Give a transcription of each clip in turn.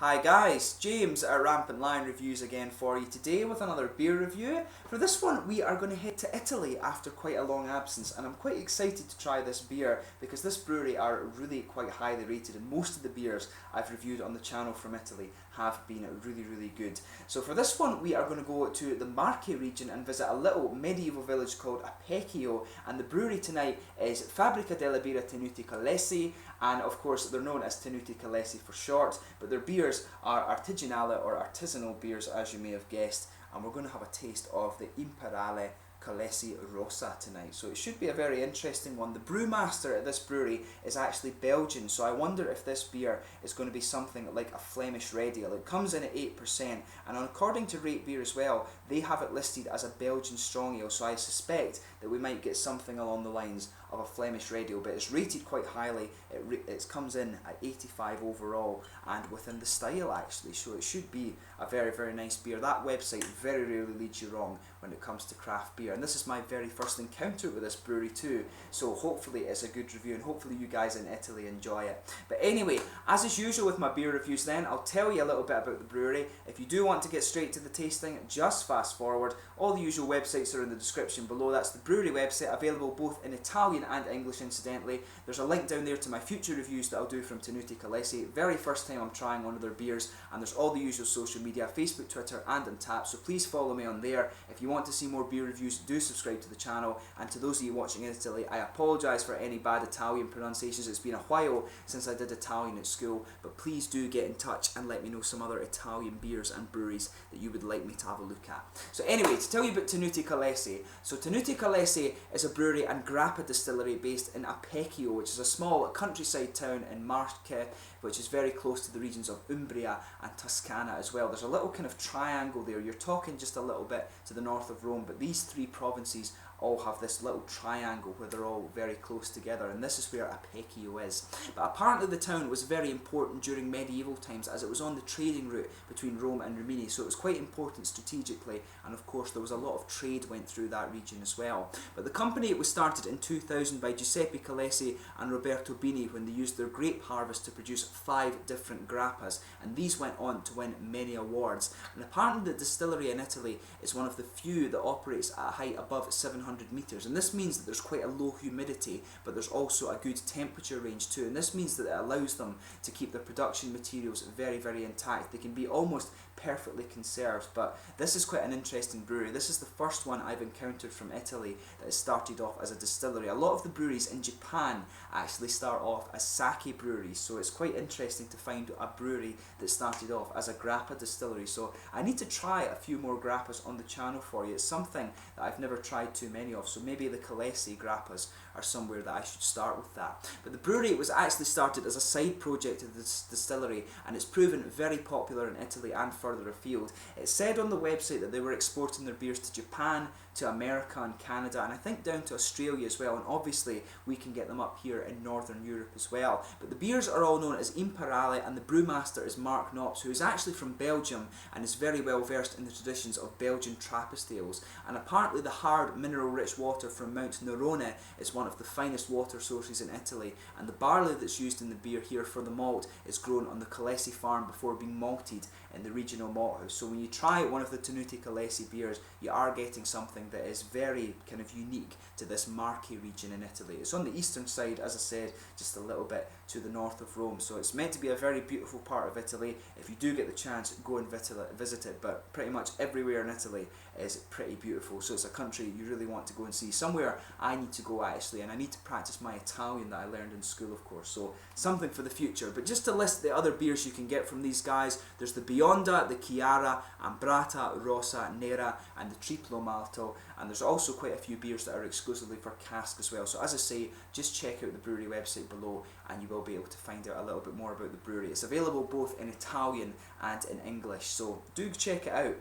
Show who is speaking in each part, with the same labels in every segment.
Speaker 1: Hi guys, James at RampantLionReviews again for you today with another beer review. For this one we are going to head to Italy after quite a long absence, and I'm quite excited to try this beer because this brewery are really quite highly rated and most of the beers I've reviewed on the channel from Italy have been really good. So for this one we are going to go to the Marche region and visit a little medieval village called Apecchio, and the brewery tonight is Fabbrica della Birra Tenute Collesi, and of course they're known as Tenute Collesi for short, but their beers are artigianale or artisanal beers, as you may have guessed, and we're going to have a taste of the Imper Collesi Rossa tonight, so it should be a very interesting one. The brewmaster at this brewery is actually Belgian, so I wonder if this beer is going to be something like a Flemish red ale. It comes in at 8%, and according to Rate Beer as well, they have it listed as a Belgian strong ale, so I suspect that we might get something along the lines of a Flemish red ale, but it's rated quite highly. It comes in at 85 overall and within the style actually, so it should be a very nice beer. That website very rarely leads you wrong when it comes to craft beer, and this is my very first encounter with this brewery too, so hopefully it's a good review and hopefully you guys in Italy enjoy it. But anyway, as is usual with my beer reviews then, I'll tell you a little bit about the brewery. If you do want to get straight to the tasting, just fast forward. All the usual websites are in the description below. That's the brewery website, available both in Italian and English incidentally. There's a link down there to my future reviews that I'll do from Tenute Collesi. Very first time I'm trying one of their beers, and there's all the usual social media, Facebook, Twitter and Untappd, so please follow me on there. If you want to see more beer reviews, do subscribe to the channel, and to those of you watching in Italy, I apologise for any bad Italian pronunciations. It's been a while since I did Italian at school, but please do get in touch and let me know some other Italian beers and breweries that you would like me to have a look at. So anyway, to tell you about Tenute Collesi. So Tenute Collesi is a brewery and grappa distillery based in Apecchio, which is a small countryside town in Marche, which is very close to the regions of Umbria and Toscana as well. There's a little kind of triangle there. You're talking just a little bit to the north of Rome, but these three provinces all have this little triangle where they're all very close together, and this is where Apecchio is. But apparently the town was very important during medieval times, as it was on the trading route between Rome and Rimini, so it was quite important strategically, and of course there was a lot of trade went through that region as well. But the company was started in 2000 by Giuseppe Collesi and Roberto Bini when they used their grape harvest to produce 5 different grappas, and these went on to win many awards. And apparently the distillery in Italy is one of the few that operates at a height above 700 meters, and this means that there's quite a low humidity, but there's also a good temperature range too, and this means that it allows them to keep their production materials very intact. They can be almost perfectly conserved. But this is quite an interesting brewery. This is the first one I've encountered from Italy that has started off as a distillery. A lot of the breweries in Japan actually start off as sake breweries, so it's quite interesting to find a brewery that started off as a grappa distillery. So I need to try a few more grappas on the channel for you. It's something that I've never tried too many of, so maybe the Collesi grappas are somewhere that I should start with that. But the brewery was actually started as a side project of this distillery, and it's proven very popular in Italy and further afield. It said on the website that they were exporting their beers to Japan, to America and Canada, and I think down to Australia as well, and obviously we can get them up here in Northern Europe as well. But the beers are all known as Imper, and the brewmaster is Mark Knops, who is actually from Belgium and is very well versed in the traditions of Belgian Trappist ales. And apparently the hard mineral rich water from Mount Nerone is one of the finest water sources in Italy, and the barley that's used in the beer here for the malt is grown on the Collesi farm before being malted in the regional malt house. So when you try one of the Tenute Collesi beers, you are getting something that is very kind of unique to this Marche region in Italy. It's on the eastern side, as I said, just a little bit to the north of Rome, so it's meant to be a very beautiful part of Italy. If you do get the chance, go and visit it, but pretty much everywhere in Italy is pretty beautiful, so it's a country you really want to go and see. Somewhere I need to go actually, and I need to practice my Italian that I learned in school, of course, so something for the future. But just to list the other beers you can get from these guys, there's the Bionda, the Chiara, Ambrata, Rossa, Nera and the Triplo Malto, and there's also quite a few beers that are exclusively for cask as well. So as I say, just check out the brewery website below and you will be able to find out a little bit more about the brewery. It's available both in Italian and in English, so do check it out.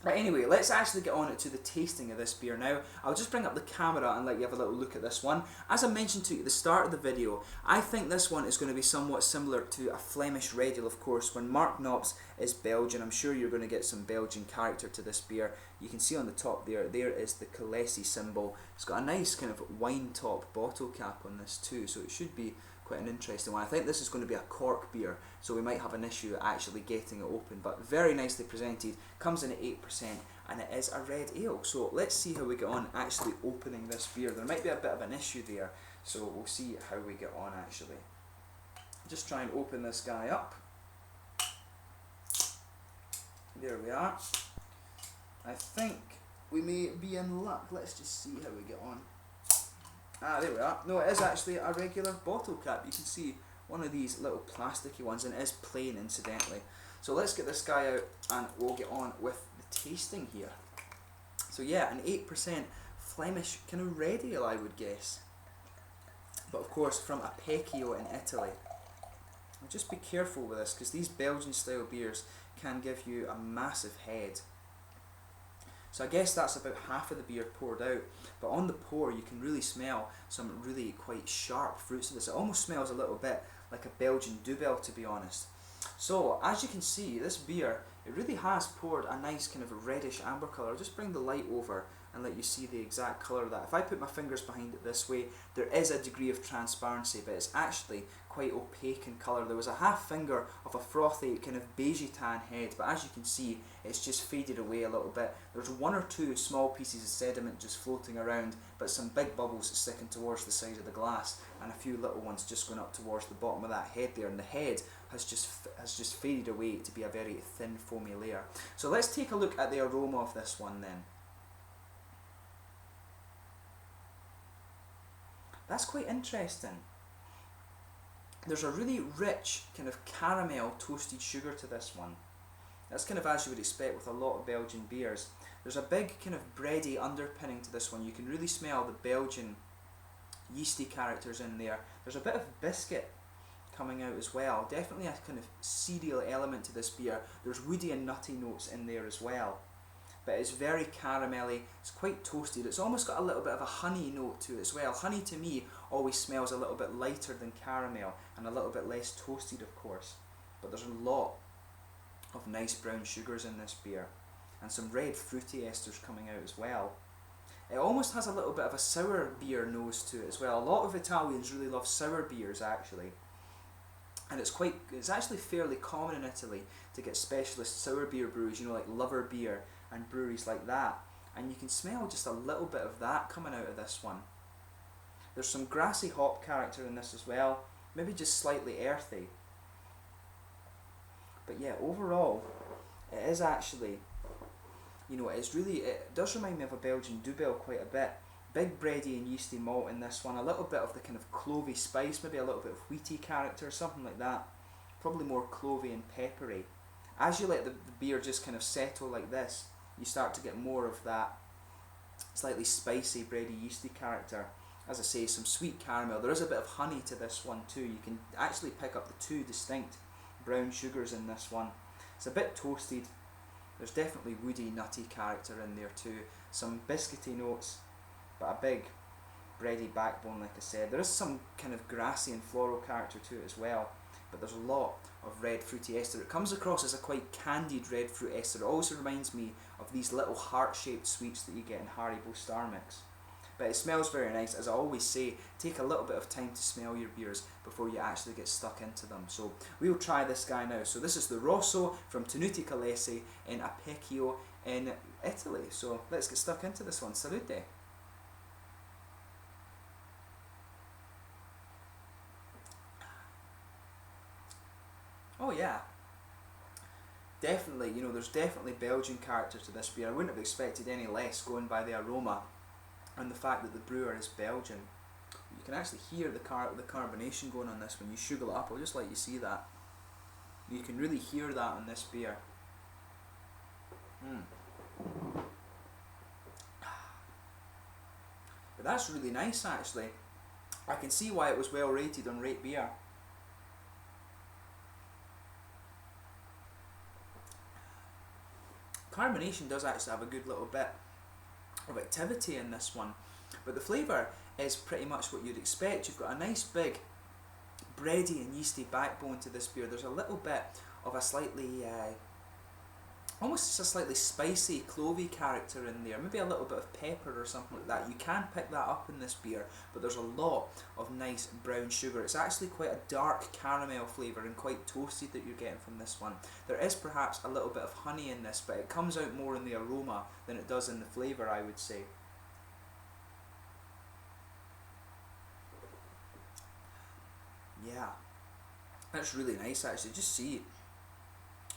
Speaker 1: But anyway, let's actually get on to the tasting of this beer now. I'll just bring up the camera and let you have a little look at this one. As I mentioned to you at the start of the video, I think this one is going to be somewhat similar to a Flemish red ale, of course. When Mark Knops is Belgian, I'm sure you're going to get some Belgian character to this beer. You can see on the top there is the Collesi symbol. It's got a nice kind of wine top bottle cap on this too, so it should be quite an interesting one. I think this is going to be a cork beer, so we might have an issue actually getting it open, but very nicely presented, comes in at 8%, and it is a red ale. So let's see how we get on actually opening this beer. There might be a bit of an issue there, so we'll see how we get on actually. Just try and open this guy up. There we are. I think we may be in luck. Let's just see how we get on. Ah, there we are. No, it is actually a regular bottle cap. You can see one of these little plasticky ones, and it is plain incidentally. So let's get this guy out and we'll get on with the tasting here. So yeah, an 8% Flemish kind of red ale, I would guess. But of course from Apecchio in Italy. Just be careful with this, because these Belgian style beers can give you a massive head. So I guess that's about half of the beer poured out, but on the pour you can really smell some really quite sharp fruits of this. It almost smells a little bit like a Belgian Dubbel, to be honest. So as you can see, this beer, it really has poured a nice kind of reddish amber colour. I'll just bring the light over and let you see the exact colour of that. If I put my fingers behind it this way, there is a degree of transparency, but it's actually quite opaque in colour. There was a half finger of a frothy kind of beigey tan head, but as you can see, it's just faded away a little bit. There's one or two small pieces of sediment just floating around, but some big bubbles sticking towards the side of the glass, and a few little ones just going up towards the bottom of that head there, and the head has just faded away to be a very thin foamy layer. So let's take a look at the aroma of this one then. That's quite interesting. There's a really rich kind of caramel toasted sugar to this one. That's kind of as you would expect with a lot of Belgian beers. There's a big kind of bready underpinning to this one. You can really smell the Belgian yeasty characters in there. There's a bit of biscuit coming out as well. Definitely a kind of cereal element to this beer. There's woody and nutty notes in there as well. But it's very caramelly, it's quite toasted. It's almost got a little bit of a honey note to it as well. Honey to me always smells a little bit lighter than caramel and a little bit less toasted, of course. But there's a lot of nice brown sugars in this beer and some red fruity esters coming out as well. It almost has a little bit of a sour beer nose to it as well. A lot of Italians really love sour beers actually. And it's actually fairly common in Italy to get specialist sour beer breweries, you know, like Lover Beer and breweries like that. And you can smell just a little bit of that coming out of this one. There's some grassy hop character in this as well, maybe just slightly earthy. But yeah, overall, it is actually, you know, it does remind me of a Belgian Dubbel quite a bit. Big bready and yeasty malt in this one, a little bit of the kind of clovey spice, maybe a little bit of wheaty character, something like that. Probably more clovey and peppery. As you let the beer just kind of settle like this, you start to get more of that slightly spicy, bready, yeasty character. As I say, some sweet caramel. There is a bit of honey to this one too. You can actually pick up the two distinct brown sugars in this one. It's a bit toasted. There's definitely woody, nutty character in there too. Some biscuity notes, but a big bready backbone, like I said. There is some kind of grassy and floral character to it as well, but there's a lot of red fruity ester. It comes across as a quite candied red fruit ester. It always reminds me of these little heart-shaped sweets that you get in Haribo Star Mix. But it smells very nice. As I always say, take a little bit of time to smell your beers before you actually get stuck into them. So we'll try this guy now. So this is the Rossa from Tenute Collesi in Apecchio in Italy. So let's get stuck into this one. Salute! Oh yeah, definitely, you know, there's definitely Belgian character to this beer. I wouldn't have expected any less going by the aroma and the fact that the brewer is Belgian. You can actually hear the carbonation going on this when you sugar it up. I'll just let you see that. You can really hear that on this beer. But that's really nice actually. I can see why it was well rated on Rate Beer. Carbonation does actually have a good little bit of activity in this one, but the flavour is pretty much what you'd expect. You've got a nice big bready and yeasty backbone to this beer. There's a little bit of a slightly almost just a slightly spicy, clovey character in there, maybe a little bit of pepper or something like that. You can pick that up in this beer, but there's a lot of nice brown sugar. It's actually quite a dark caramel flavour and quite toasty that you're getting from this one. There is perhaps a little bit of honey in this, but it comes out more in the aroma than it does in the flavour, I would say. Yeah, that's really nice actually. Just see,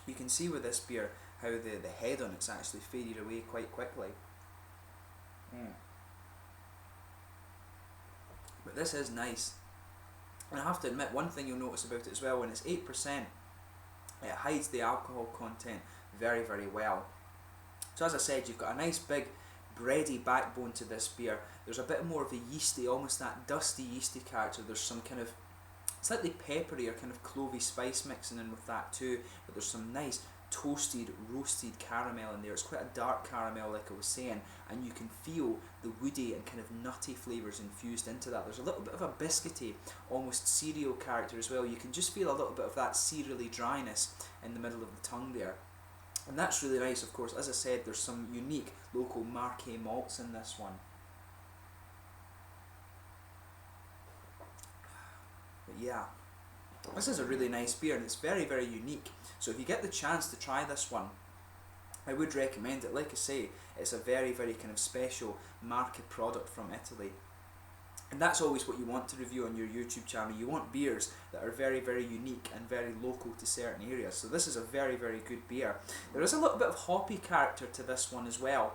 Speaker 1: you can see with this beer how the head on it's actually faded away quite quickly. But this is nice. And I have to admit, one thing you'll notice about it as well, when it's 8%, it hides the alcohol content very, very well. So as I said, you've got a nice big bready backbone to this beer. There's a bit more of a yeasty, almost that dusty yeasty character. There's some kind of slightly peppery or kind of clovey spice mixing in with that too, but there's some nice toasted, roasted caramel in there. It's quite a dark caramel, like I was saying, and you can feel the woody and kind of nutty flavours infused into that. There's a little bit of a biscuity, almost cereal character as well. You can just feel a little bit of that cereally dryness in the middle of the tongue there. And that's really nice, of course. As I said, there's some unique local marquee malts in this one. But yeah, this is a really nice beer and it's very, very unique. So if you get the chance to try this one, I would recommend it. Like I say, it's a very, very kind of special market product from Italy. And that's always what you want to review on your YouTube channel. You want beers that are very, very unique and very local to certain areas. So this is a very, very good beer. There is a little bit of hoppy character to this one as well.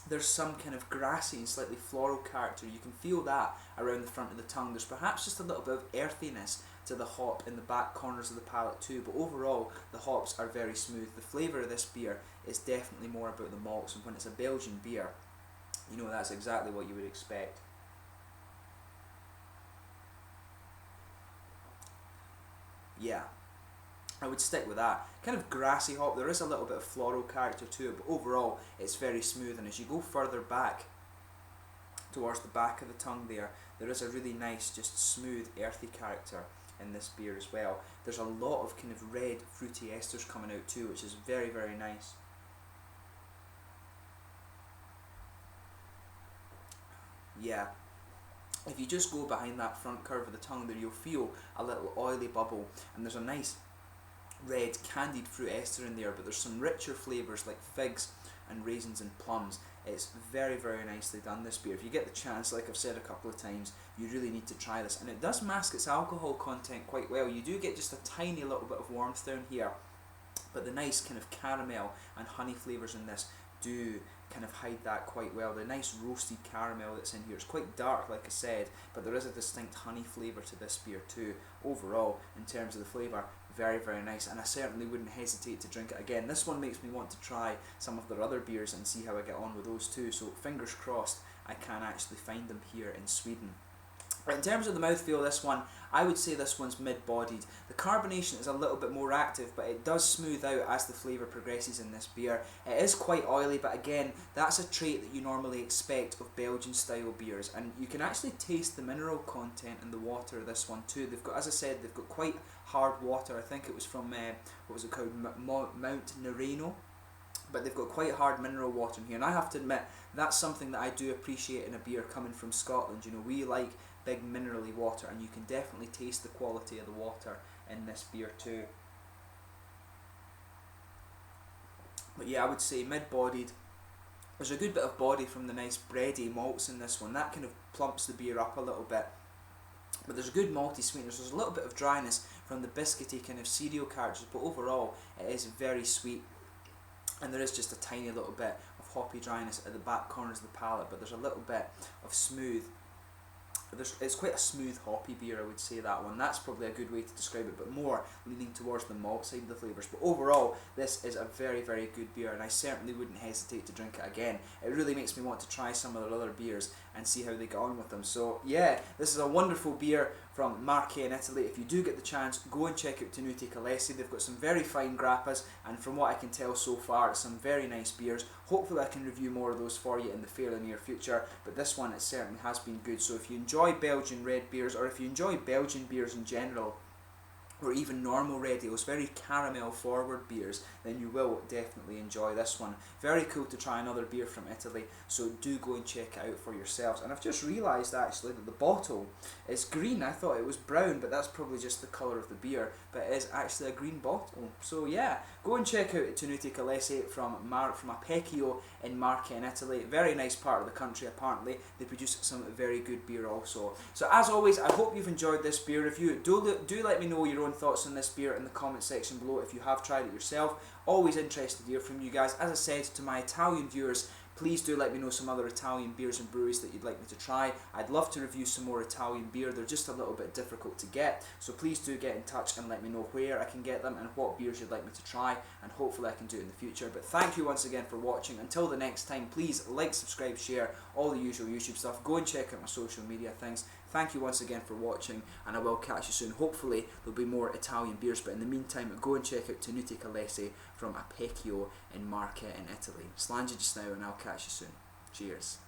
Speaker 1: There's some kind of grassy and slightly floral character. You can feel that around the front of the tongue. There's perhaps just a little bit of earthiness to the hop in the back corners of the palate too, but overall the hops are very smooth. The flavour of this beer is definitely more about the malts, and when it's a Belgian beer, you know that's exactly what you would expect. Yeah, I would stick with that. Kind of grassy hop. There is a little bit of floral character to it, but overall it's very smooth, and as you go further back towards the back of the tongue there is a really nice, just smooth, earthy character in this beer as well. There's a lot of kind of red fruity esters coming out too, which is very, very nice. Yeah, if you just go behind that front curve of the tongue there, you'll feel a little oily bubble, and there's a nice red candied fruit ester in there, but there's some richer flavours like figs and raisins and plums. It's very, very nicely done, this beer. If you get the chance, like I've said a couple of times, you really need to try this. And it does mask its alcohol content quite well. You do get just a tiny little bit of warmth down here, but the nice kind of caramel and honey flavours in this do kind of hide that quite well. The nice roasted caramel that's in here, it's quite dark like I said, but there is a distinct honey flavour to this beer too. Overall, in terms of the flavour, very, very nice, and I certainly wouldn't hesitate to drink it again. This one makes me want to try some of their other beers and see how I get on with those too, so fingers crossed I can actually find them here in Sweden. But in terms of the mouthfeel, this one, I would say this one's mid-bodied. The carbonation is a little bit more active, but it does smooth out as the flavour progresses in this beer. It is quite oily, but again, that's a trait that you normally expect of Belgian style beers, and you can actually taste the mineral content in the water of this one too. They've got, as I said, they've got quite hard water. I think it was from, what was it called, Mount Nereno. But they've got quite hard mineral water in here, and I have to admit, that's something that I do appreciate in a beer coming from Scotland. You know, we like big minerally water, and you can definitely taste the quality of the water in this beer too. But yeah, I would say mid-bodied. There's a good bit of body from the nice bready malts in this one. That kind of plumps the beer up a little bit. But there's a good malty sweetness. There's a little bit of dryness from the biscuity kind of cereal characters, but overall it is very sweet. And there is just a tiny little bit of hoppy dryness at the back corners of the palate, but there's a little bit of smooth. It's quite a smooth hoppy beer, I would say, that one. That's probably a good way to describe it, but more leaning towards the malt side of the flavours. But overall, this is a very, very good beer, and I certainly wouldn't hesitate to drink it again. It really makes me want to try some of their other beers and see how they get on with them. So yeah, this is a wonderful beer from Marche in Italy. If you do get the chance, go and check out Tenute Collesi. They've got some very fine grappas, and from what I can tell so far, it's some very nice beers. Hopefully I can review more of those for you in the fairly near future, but this one, it certainly has been good. So if you enjoy Belgian red beers, or if you enjoy Belgian beers in general, or even normal red ales, very caramel forward beers, then you will definitely enjoy this one. Very cool to try another beer from Italy, so do go and check it out for yourselves. And I've just realised actually that the bottle is green. I thought it was brown, but that's probably just the colour of the beer, but it is actually a green bottle. So yeah, go and check out Tenute Collesi from Apecchio in Marche in Italy. Very nice part of the country apparently. They produce some very good beer also. So as always, I hope you've enjoyed this beer review. Do let me know your own thoughts on this beer in the comment section below if you have tried it yourself. Always interested to hear from you guys. As I said to my Italian viewers, please do let me know some other Italian beers and breweries that you'd like me to try. I'd love to review some more Italian beer. They're just a little bit difficult to get, so please do get in touch and let me know where I can get them and what beers you'd like me to try, and hopefully I can do it in the future. But thank you once again for watching. Until the next time, please like, subscribe, share, all the usual YouTube stuff. Go and check out my social media things. Thank you once again for watching, and I will catch you soon. Hopefully there'll be more Italian beers, but in the meantime, go and check out Tenute Collesi from Apecchio in Marche in Italy. Slange just now, and I'll catch you soon. Cheers.